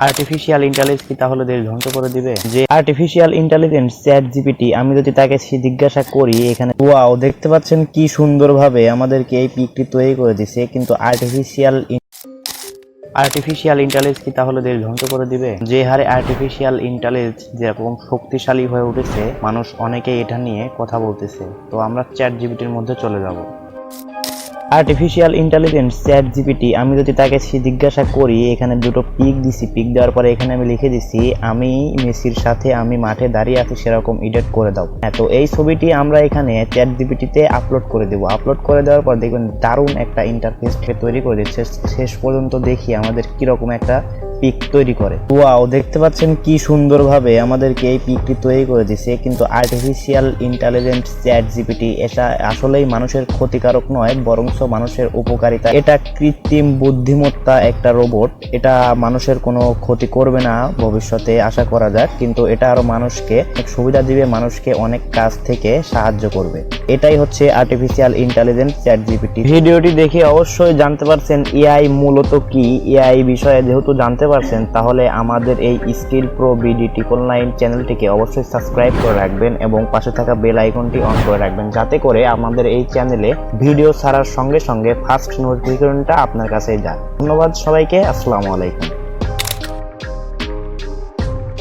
Artificial intelligence কি তাহলে দেশ ধ্বংস করে দিবে? যে আর্টিফিশিয়াল ইন্টেলিজেন্স চ্যাট জিপিটি, আমি যদি তাকে জিজ্ঞাসা করি এখানে, ওয়াও দেখতে পাচ্ছেন কি সুন্দরভাবে আমাদেরকে এই পিকটি তৈরি করে দিছে, কিন্তু আর্টিফিশিয়াল ইন্টেলিজেন্স কি তাহলে দেশ ধ্বংস করে দিবে? যে হারে আর্টিফিশিয়াল ইন্টেলিজেন্স যেরকম শক্তিশালী হয়ে উঠেছে, মানুষ অনেকেই এটা নিয়ে কথা বলতেছে। তো আমরা চ্যাট জিপিটির মধ্যে চলে যাব। আর্টিফিশিয়াল ইন্টেলিজেন্স চ্যাট জিপিটি, আমি যদি তাকে জিজ্ঞাসা করি, এখানে দুটো পিক দিছি, পিক দেওয়ার পরে এখানে আমি লিখে দিছি আমি মেসির সাথে আমি মাঠে দাঁড়িয়ে আছি সেরকম এডিট করে দাও। হ্যাঁ, তো এই ছবিটি আমরা এখানে চ্যাট জিপিটিতে আপলোড করে দেবো। আপলোড করে দেওয়ার পর দেখবেন দারুণ একটা ইন্টারফেস তৈরি করে দিচ্ছে। শেষ পর্যন্ত দেখি আমাদের কিরকম একটা পিক তৈরি করে। ওয়াও দেখতে পাচ্ছেন কি সুন্দরভাবে আমাদেরকে এই পিকটি তৈরি করে দিছে, কিন্তু আর্টিফিশিয়াল ইন্টেলিজেন্স চ্যাট জিপিটি এটা আসলেই মানুষের ক্ষতিকারক নয়, বরং মানুষের উপকারিতা। এটা কৃত্রিম বুদ্ধিমত্তা, একটা রোবট। এটা মানুষের কোনো ক্ষতি করবে না ভবিষ্যতে আশা করা যাক, কিন্তু এটা আরো মানুষকে সুবিধা দিবে, মানুষকে অনেক কাজ থেকে সাহায্য করবে। এটাই হচ্ছে আর্টিফিশিয়াল ইন্টেলিজেন্স চ্যাট জিপিটি। ভিডিওটি দেখে অবশ্যই জানতে পারছেন এআই মূলত কি। এআই বিষয়ে যেহেতু জানতে পারছেন, তাহলে আমাদের এই স্কিল প্রো বিডি 999 চ্যানেলটিকে অবশ্যই সাবস্ক্রাইব করে রাখবেন এবং পাশে থাকা বেল আইকনটি অন করে রাখবেন, যাতে করে আমাদের এই চ্যানেলে ভিডিও ছাড়ার সঙ্গে সঙ্গে ফার্স্ট নোটিফিকেশনটা আপনার কাছে যায়। ধন্যবাদ সবাইকে, আসসালামু আলাইকুম।